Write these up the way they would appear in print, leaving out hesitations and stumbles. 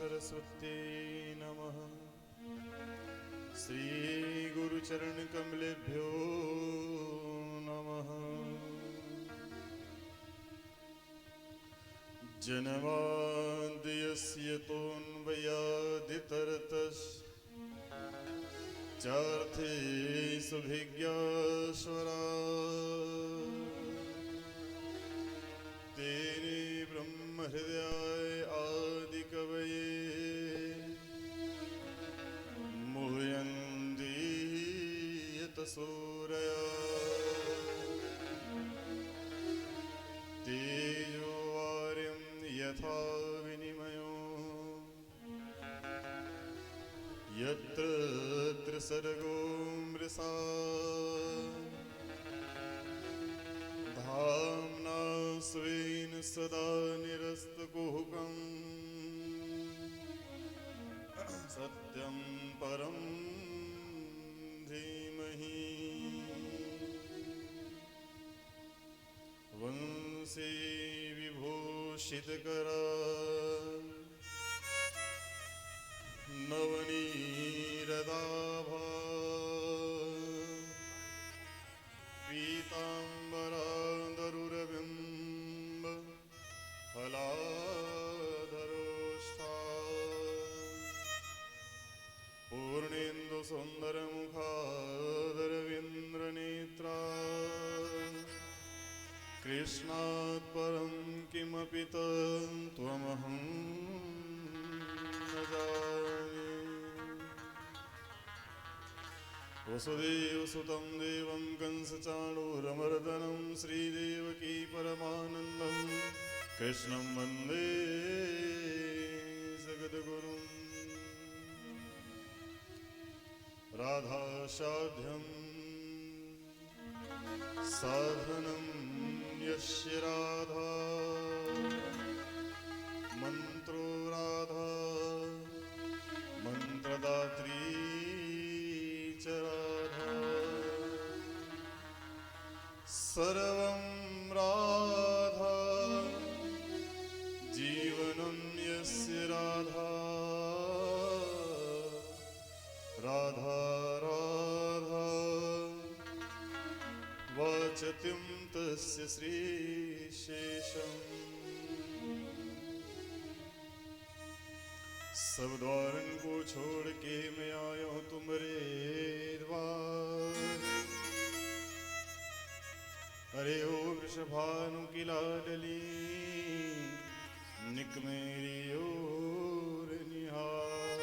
सरस्वत्यै नमः। श्री गुरुचरण कमलेभ्यो नमः। जनमाद्यस्य तोऽन्वयादितरतश्चार्थे सुभिज्ञाश्वरा तेने ब्रह्महृदयाय आदिकवये मुह्यन्ति यतसूरया तेजो वार्यं यथा विनिमयो यत्र त्रिसर्गो मृषा धाम्ना स्वेन सदा निरस्तकुहकम् सत्यं परं धीमहि। वंशी विभूषितकरा नवनीरदाभा पीताम्बरादरुरबिम्ब फलाधरोष्ठा पूर्णेन्दुसुन्दरमुखादरविन्द्रनेत्रा कृष्णात् परं किमपि त्वमहं न जाने। वसुदेवसुतं देवं कंसचाणूरमर्दनं श्रीदेवकी परमानन्दं कृष्णं वन्दे जगद्गुरुं। राधासाध्यं साधनं यस्य राधा मन्त्रो राधा मन्त्रदात्री च राधा सर्वं राधा जीवनं यस्य राधा राधा राधा वाचत्यं तस्य श्रीशेषम्। सब द्वारन को छोड़ के मैं आया हूँ तुम्हारे द्वार। अरे ओ वृषभानु की लाडली निक मेरी ओर निहार।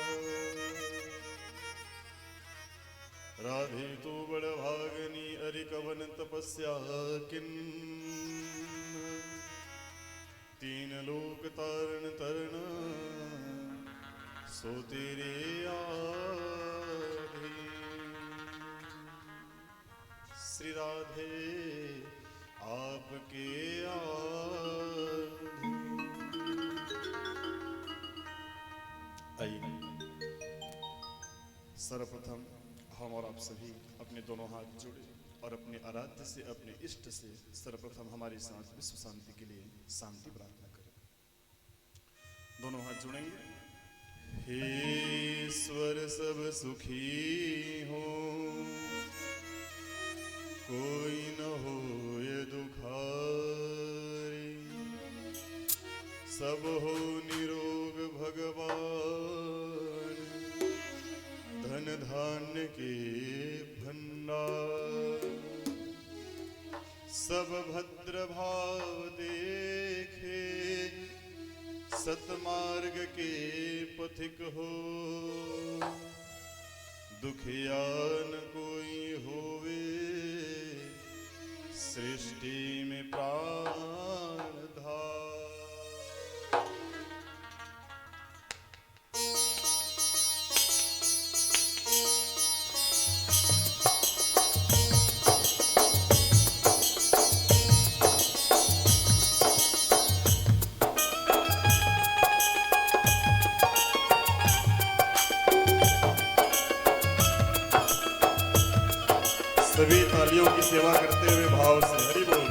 राधे तू बड़ भागनी अरि कवन तपस्या किन तीन लोक तारण तरण सो तेरे आधीन। श्री राधे आपके आधीन। आइए सर्वप्रथम हम और आप सभी अपने दोनों हाथ जोड़े और अपने आराध्य से अपने इष्ट से सर्वप्रथम हमारे साथ विश्व शांति के लिए शांति प्रार्थना करें। दोनों हाथ जोड़ेंगे। हे ईश्वर सब सुखी हो कोई न हो ये दुखारी सब हो निरोग भगवान धन धान्य के भंडार सब भद्र भाव देखे सतमार्ग के पथिक हो दुखिया न कोई होवे सृष्टि में प्राणधार। सभी तालियों की सेवा करते हुए भाव से हरि बोल।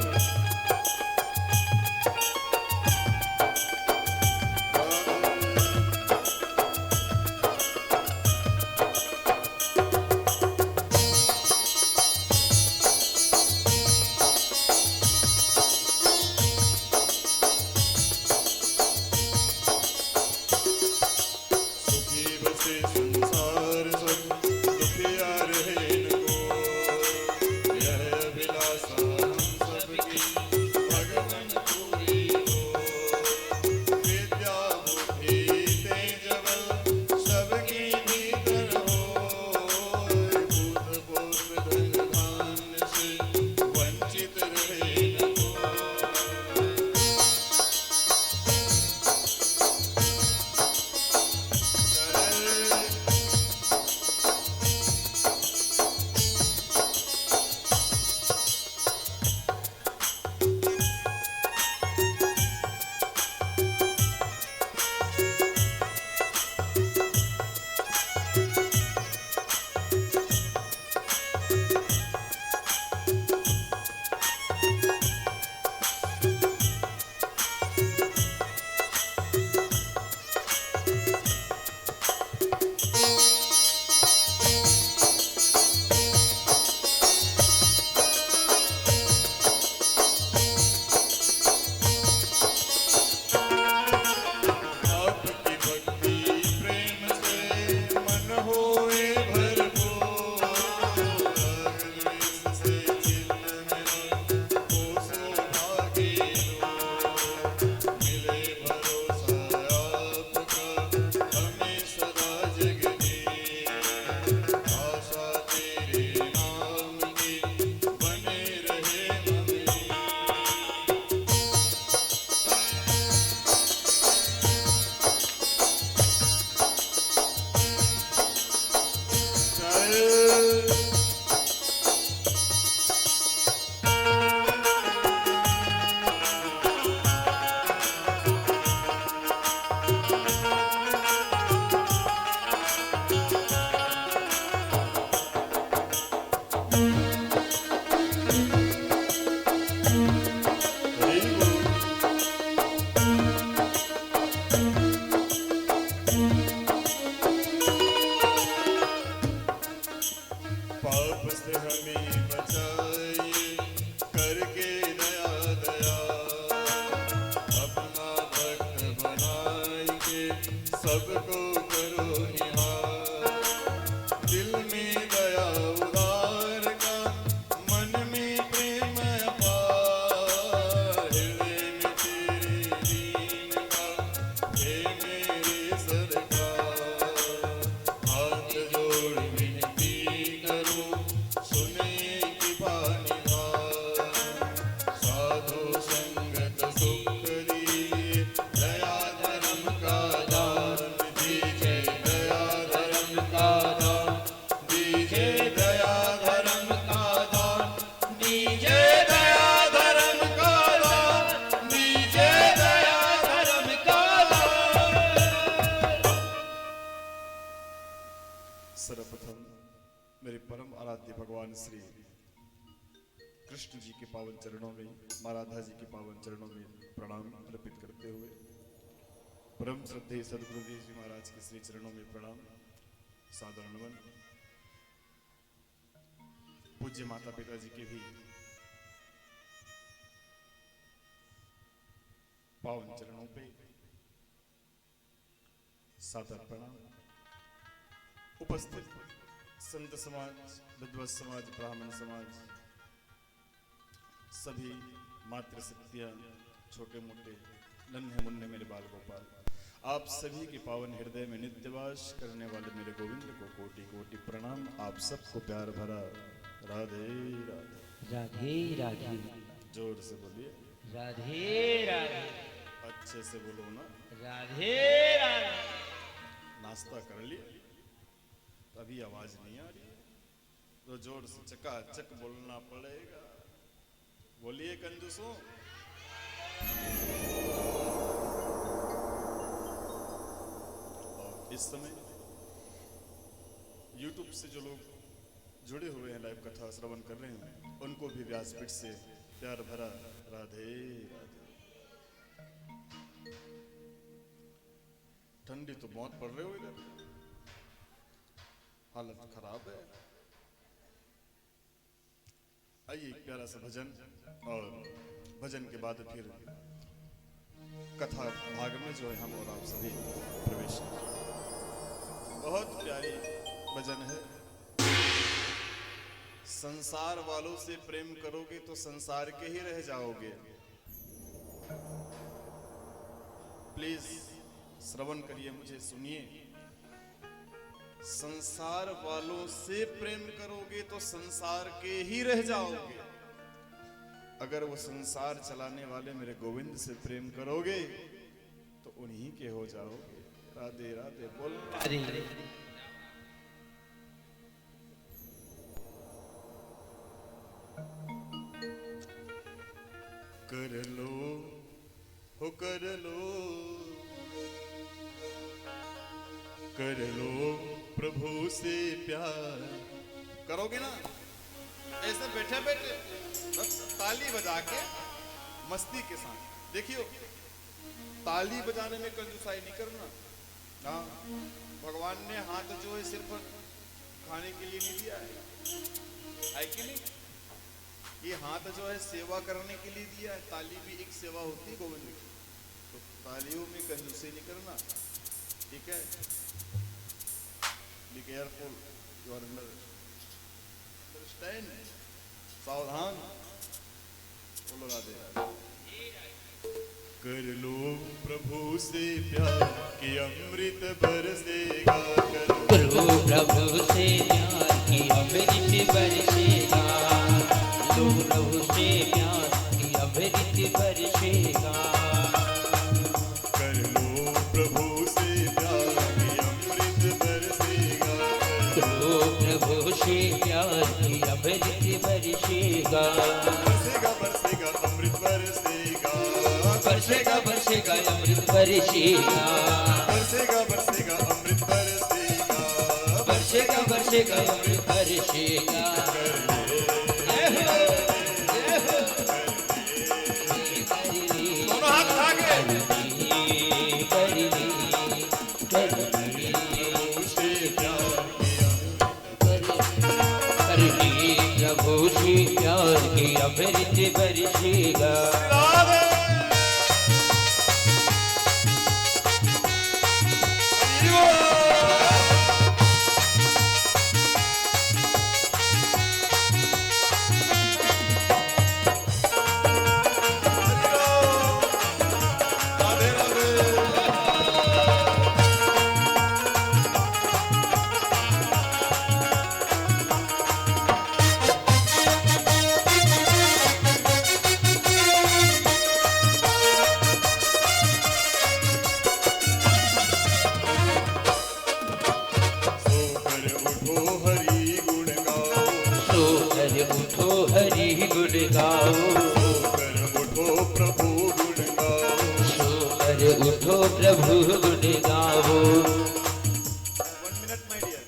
सबको करो निहार, दिल में दया उदार का, मन में प्रेम अपार, हृदय में तेरे दीन का, हे मेरे सरकार। हाथ जोड़ विनती करूं, सुने कृपा निधान, साधु संगत सुख दीजिए, दया धर्म का दान दीजिए, दया धर्म का दान दीजिए, दया धर्म का दान दीजिए, दया धर्म का दान दीजिए, दया धर्म का दान। सर्वप्रथम मेरे परम आराध्य भगवान श्री कृष्ण जी के पावन चरणों में, माँ राधा जी के पावन चरणों में प्रणाम अर्पित करते हुए, परम श्रद्धेय सदगुरुदेव जी महाराज के श्री चरणों में प्रणाम सादर नमन, पूज्य माता पिता जी के भी पावन चरणों पे सादर प्रणाम। उपस्थित संत समाज, विद्वत समाज, ब्राह्मण समाज, सभी मातृशक्तियां, छोटे मोटे नन्हे मुन्ने मेरे बाल गोपाल, आप सभी के पावन हृदय में नित्यवास करने वाले मेरे गोविंद को कोटि कोटि प्रणाम। आप सबको प्यार भरा राधे राधे। राधे राधे। जोर से बोलिए राधे राधे। अच्छे से बोलो ना। राधे राधे। नाश्ता कर लिया? अभी आवाज नहीं आ रही है तो जोर से चकाचक बोलना पड़ेगा। बोलिए कंजूसों। और इस समय YouTube से जो लोग जुड़े हुए हैं, लाइव कथा श्रवण कर रहे हैं, उनको भी व्यासपीठ से प्यार भरा राधे राधे। ठंडी तो बहुत पड़ रही हो इधर, हालत खराब है। आइए एक प्यारा सा भजन, और भजन के बाद फिर कथा भाग में जो है हम और आप सभी प्रवेश करें। बहुत प्यारी भजन है। संसार वालों से प्रेम करोगे तो संसार के ही रह जाओगे। प्लीज श्रवण करिए, मुझे सुनिए। संसार वालों से प्रेम करोगे तो संसार के ही रह जाओगे। अगर वो संसार चलाने वाले मेरे गोविंद से प्रेम करोगे तो उन्हीं के हो जाओगे। राधे राधे बोल। कर लो हो कर लो, कर लो प्रभु से प्यार। करोगे ना? ऐसे बैठे बैठे बस ताली बजा के मस्ती के साथ। देखियो, ताली बजाने में कंजूसाई नहीं करना। हाँ, भगवान ने हाथ जो है सिर्फ खाने के लिए नहीं दिया है कि नहीं? ये हाथ जो है सेवा करने के लिए दिया है। ताली भी एक सेवा होती है गोविंद की। तो तालियों में कंजूसी नहीं करना, ठीक है? Be careful, you are understand? सावधान। बोलो राधे राधे। कर लो प्रभु से प्यार कि अमृत बरसेगा। करो प्रभु से प्यार कि अमृत बरसेगा। लो प्रभु से प्यार कि अमृत बरसेगा। कर लो प्रभु से प्यार कि अमृत बरसेगा। करो प्रभु से प्यार कि अमृत बरसेगा। बरसेगा बरसेगा अमृत बरसेगा। बरसेगा बरसेगा अमृत बरसेगा। बरसेगा बरसेगा अमृत बरसेगा। बरसेगा बरसेगा अमृत बरसेगा। दोनों हाथ उठा के प्रभु से प्यार की अमृत बरसेगा। उठो प्रभु गुण गाओ। 1 मिनट माय डियर,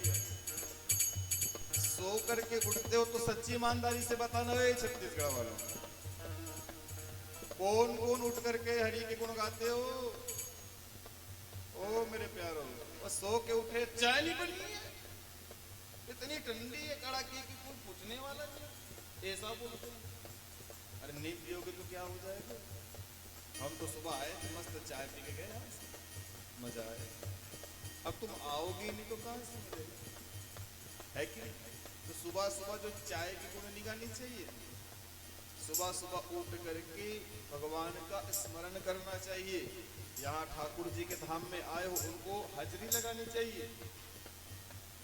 सो करके उठते हो तो सच्ची ईमानदारी से बताना है छत्तीसगढ़ वालों, कौन कौन उठ करके हरि के गुण गाते हो? ओ मेरे प्यारो, बस सो के उठे, चाय नहीं बनी है, इतनी ठंडी है कड़ाके की, कोई पूछने वाला नहीं, ऐसा बोलते हैं। अरे नहीं पियोगे तो क्या हो जाएगा? हम तो सुबह आए थे, मस्त चाय पी के गए, यहाँ से मजा आया। अब तुम आओगे नहीं तो कहाँ से मिलेगा, है कि नहीं? तो सुबह सुबह जो चाय की गुण निगानी चाहिए, सुबह सुबह उठ करके भगवान का स्मरण करना चाहिए। यहाँ ठाकुर जी के धाम में आए हो, उनको हाजरी लगानी चाहिए।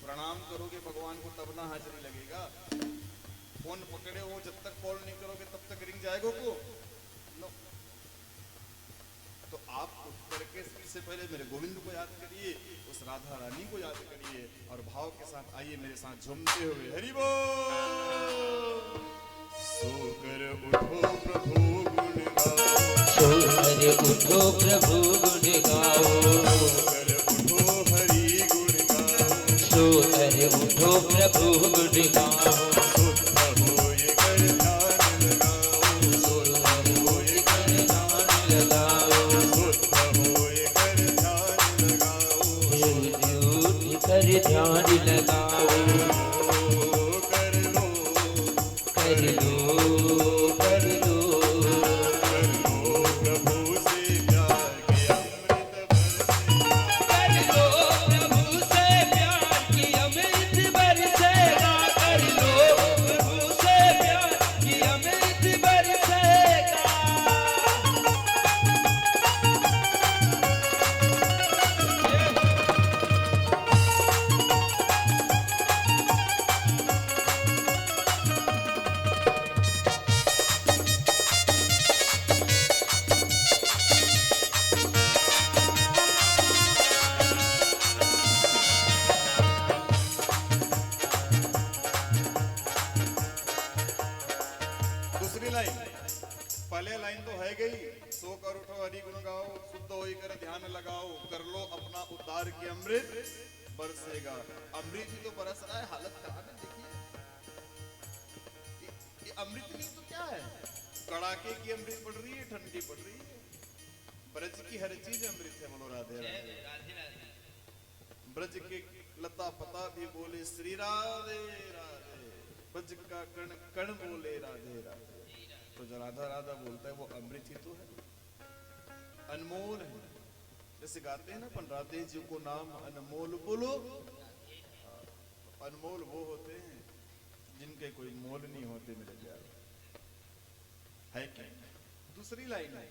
प्रणाम करोगे भगवान को तब ना हाजरी लगेगा। फोन पकड़े हो, जब तक कॉल नहीं करोगे तब तक रिंग जाएगा को नो। तो आप उठ करके सबसे पहले मेरे गोविंद को याद करिए, उस राधा रानी को याद करिए और भाव के साथ आइए मेरे साथ झूमते हुए हरि बोल। सोकर उठो प्रभु गुण गाओ, सोकर उठो प्रभु गुण गाओ, सोकर उठो हरि गुण गाओ, सोकर उठो प्रभु गुण गाओ। शुद्ध होए कर ध्यान लगाओ, शुद्ध होए कर ध्यान लगाओ, शुद्ध होए कर ध्यान लगाओ, उठ कर ध्यान लगाओ। कर लो कर लो कर लो कर लो प्रभु से प्यार के अमृत बरसेगा, कर लो प्रभु से प्यार की अमृत बरसेगा। कर लो प्रभु से प्यार की अमृत बरसेगा। दूसरी लाइन, पहले लाइन तो है गई, सो कर उठो हरि गुण गाओ, शुद्ध होई कर ध्यान लगाओ, कर लो अपना उद्धार की अमृत बरसेगा। अमृत ही तो बरस रहा है, हालत खराब है। देखिए ये अमृत नहीं तो क्या है? कड़ाके की अमृत पड़ रही है, ठंडी पड़ रही है। ब्रज की हर चीज अमृत है। बोलो राधे राधे। ब्रज के लता पता भी बोले श्री राधे राधे, ब्रज का कण कण बोले राधे राधे। तो जो राधा राधा बोलता है वो अमृत ही तो है, अनमोल है। जैसे गाते हैं ना अपन, राधे जी को नाम अनमोल बोलो। अनमोल वो होते हैं जिनके कोई मोल नहीं होते मेरे प्यार, है क्या? दूसरी लाइन है,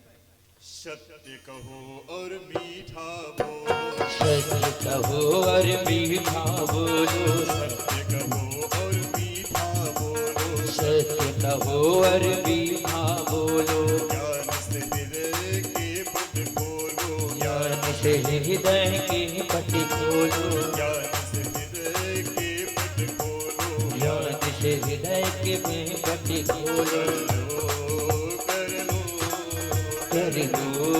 सत्य कहो और मीठा बोलो, सत्य कहो और मीठा बोलो, सत्य कहो और मीठा बोलो, सत्य कहो और मीठा बोलो। ज्ञान से हृदय के पट खोलो, ज्ञान से हृदय के पट खोलो, ज्ञान से हृदय के पट खोलो, ज्ञान से हृदय के पट खोलो। कर लो कर लो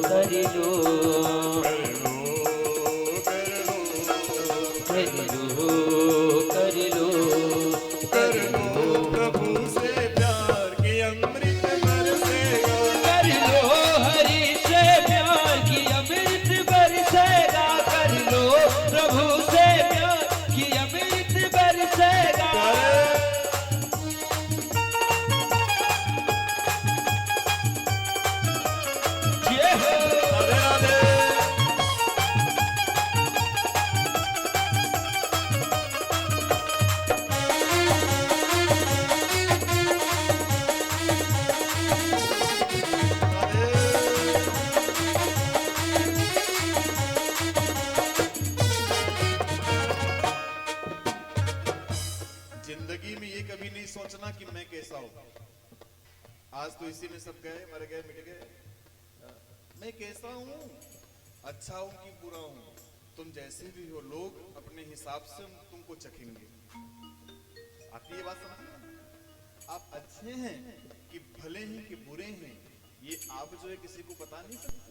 कर लो कर लो कर लो कर लो कर लो कर लो प्रभु से प्यार की अमृत बरसेगा, कर लो हरि से प्यार की अमृत बरसेगा। कर लो प्रभु से प्यार की अमृत बरसेगा। जय हो राधे राधे। जिंदगी में ये कभी नहीं सोचना कि मैं कैसा हूं। आज तो इसी में सब गए, मर गए, मिट गए। मैं कैसा हूं, अच्छा हूं कि बुरा हूं, तुम जैसे भी हो, लोग अपने हिसाब से तुमको चखेंगे। आपकी ये बात समझ, आप अच्छे हैं कि भले ही कि बुरे हैं, ये आप जो है किसी को बता नहीं सकते।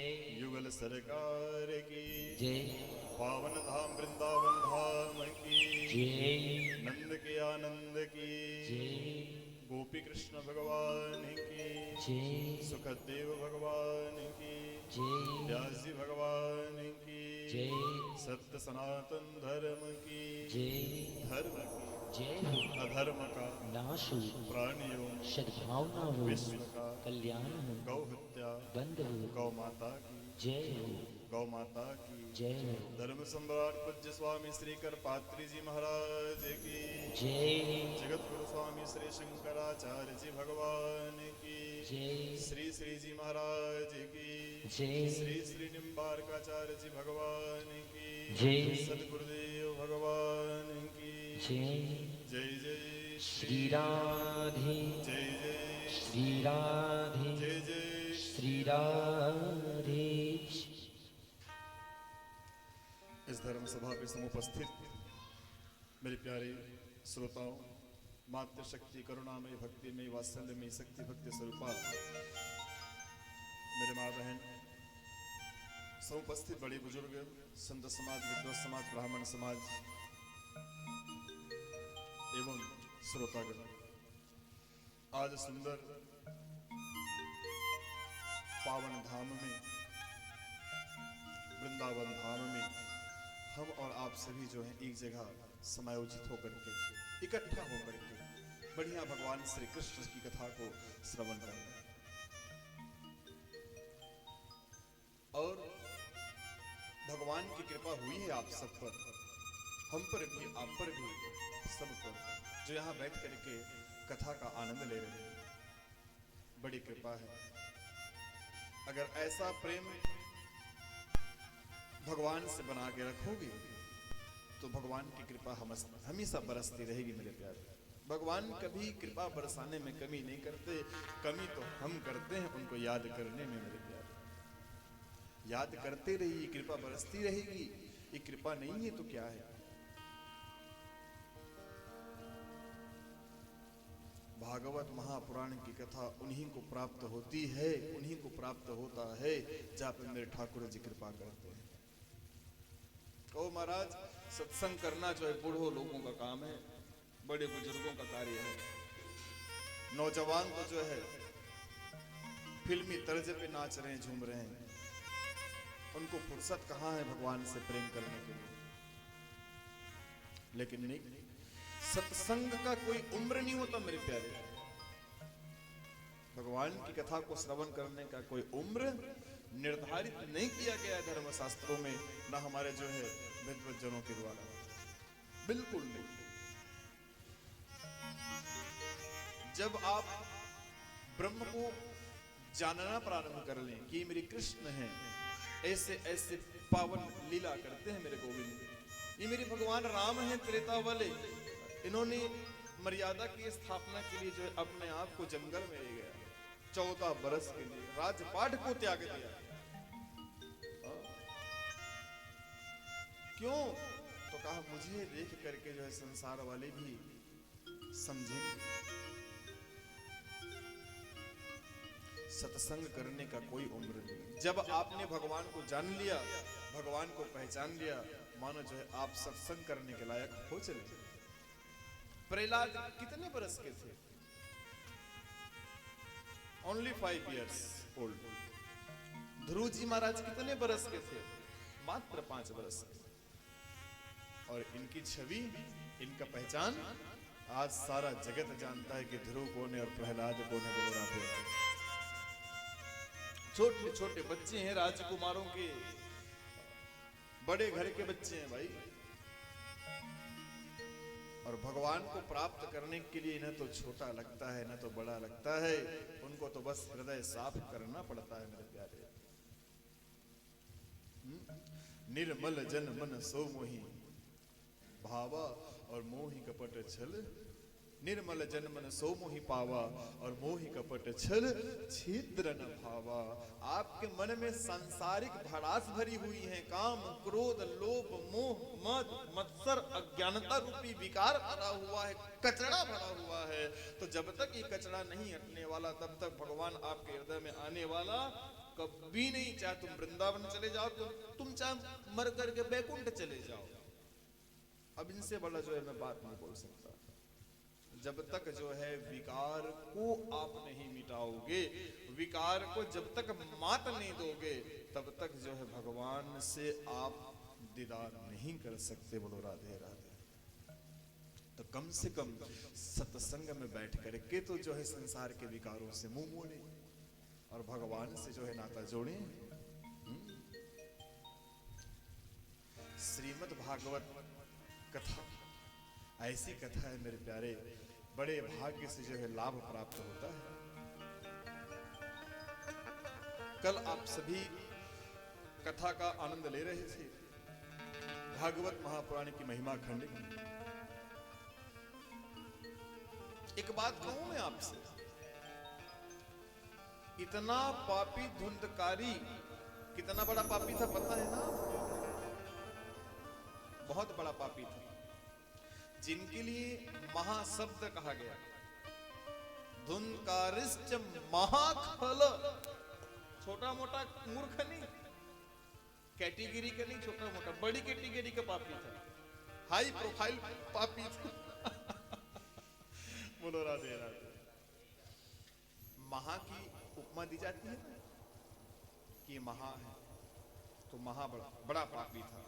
युगल सरकार की जय पावन धाम वृंदावन धाम की जय नंद के आनंद की जय गोपी कृष्ण भगवान की जय सुखदेव भगवान की जय व्यास जी भगवान की जय सत्य सनातन धर्म की जय धर्म की जय हो अधर्म का नाश हो प्राणियों सद्भावना हो विश्व का कल्याण हो गौ हत्या बंद हो गौ माता की जय हो गौ माता की जय हो धर्म सम्राट पूज्य स्वामी श्री करपात्री जी महाराज की जय जगत गुरु स्वामी श्री शंकराचार्य जी भगवान की जय श्री श्री जी महाराज की जय श्री श्री निम्बारकाचार्य जी भगवान की जय सदगुरुदेव भगवान की जय जय जय श्री राधे जय जय श्री राधे जय जय श्री राधे इस धर्म सभा पे समुपस्थित मेरे प्यारे श्रोताओं, मातृ शक्ति करुणामय भक्तिमय वात्सल्यमय शक्ति भक्ति स्वरूपा मेरे माँ बहन, समुपस्थित बड़े बुजुर्ग, संत समाज, विद्वत समाज, ब्राह्मण समाज एवं श्रोतागण, आज सुंदर पावन धाम में, वृंदावन धाम में हम और आप सभी जो हैं एक जगह समायोजित होकर के, इकट्ठा होकर के बढ़िया भगवान श्री कृष्ण की कथा को श्रवण कर रहे हैं। और भगवान की कृपा हुई है आप सब पर, हम पर भी, आप पर भी, सब पर, जो यहाँ बैठ करके कथा का आनंद ले रहे हैं। बड़ी कृपा है। अगर ऐसा प्रेम भगवान से बना के रखोगे तो भगवान की कृपा हमेशा बरसती रहेगी मेरे प्यारे। भगवान कभी कृपा बरसाने में कमी नहीं करते, कमी तो हम करते हैं उनको याद करने में मेरे प्यारे। याद करते रहिए, कृपा बरसती रहेगी। ये कृपा नहीं है तो क्या है? भागवत महापुराण की कथा उन्हीं को प्राप्त होती है, उन्हीं को प्राप्त होता है जहाँ पे मेरे ठाकुर जी कृपा करते हैं। ओ महाराज, सत्संग करना जो है बूढ़ों लोगों का काम है, बड़े बुजुर्गों का कार्य है। नौजवान तो जो है फिल्मी तर्ज पे नाच रहे हैं, झूम रहे हैं, उनको फुर्सत कहाँ है भगवान से प्रेम करने के लिए। लेकिन नहीं, सत्संग का कोई उम्र नहीं होता मेरे प्यारे। भगवान की कथा को श्रवण करने का कोई उम्र निर्धारित नहीं किया गया है धर्म शास्त्रों में, ना हमारे जो है विद्वज्जनों के द्वारा, बिल्कुल नहीं। जब आप ब्रह्म को जानना प्रारंभ कर लें कि मेरे कृष्ण हैं, ऐसे ऐसे पावन लीला करते हैं मेरे गोविंद, ये मेरे भगवान राम हैं त्रेता वाले, इन्होंने मर्यादा की स्थापना के लिए जो है अपने आप को जंगल में ले गया, 14 बरस के लिए राजपाट को त्याग दिया। क्यों? तो कहा मुझे देख करके जो है संसार वाले भी समझेंगे। सत्संग करने का कोई उम्र नहीं। जब आपने भगवान को जान लिया, भगवान को पहचान लिया, मानो जो है आप सत्संग करने के लायक हो चले। प्रहलाद कितने बरस के थे? Only 5 years old। Dhruv ji महाराज कितने बरस के थे? मात्र 5 बरस के। और इनकी छवि, इनका पहचान आज सारा जगत जानता है कि ध्रुव कौन है और प्रहलाद कौन है। बोलो राधे। छोटे छोटे बच्चे हैं, राजकुमारों के, बड़े घर के बच्चे हैं भाई। और भगवान को प्राप्त करने के लिए न तो छोटा लगता है न तो बड़ा लगता है, उनको तो बस हृदय साफ करना पड़ता है मेरे प्यारे। निर्मल जन मन सो मोही भावा और मोहि कपट छल, निर्मल जन मन सो मोहि पावा और मोहि कपट छल छिद्र न भावा। आपके मन में सांसारिक भड़ास भरी हुई है, काम क्रोध लोभ मोह मद मत्सर अज्ञानता रूपी विकार भरा हुआ है, कचरा भरा हुआ है। तो जब तक ये कचरा नहीं हटने वाला तब तक भगवान आपके हृदय में आने वाला कभी नहीं, चाहे तुम वृंदावन चले जाओ, तुम चाहे मर करके बैकुंठ चले जाओ, अब इनसे बड़ा जो है मैं बात नहीं बोल सकता। जब तक जो है विकार को आप नहीं मिटाओगे, विकार को जब तक मात नहीं दोगे, तब तक जो है भगवान से आप दीदार नहीं कर सकते। बोलो राधे राधे। तो कम से कम सत्संग में बैठ करके तो जो है संसार के विकारों से मुंह मोड़े और भगवान से जो है नाता जोड़े। श्रीमद् भागवत कथा ऐसी कथा है मेरे प्यारे, बड़े भाग्य से जो है लाभ प्राप्त होता है। कल आप सभी कथा का आनंद ले रहे थे, भागवत महापुराण की महिमा खंड की। एक बात कहूं मैं आपसे, इतना पापी धुंधकारी कितना बड़ा पापी था पता है ना? बहुत बड़ा पापी था, जिनके लिए महाशब्द कहा गया। धुंधकारिश्च महाखल, छोटा मोटा मूर्ख नहीं, कैटेगरी का नहीं, छोटा मोटा, बड़ी कैटेगरी का पापी था, हाई प्रोफाइल पापी था। बोलो राधे राधे। महा की उपमा दी जाती है ना कि महा है, तो महा बड़ा पापी था।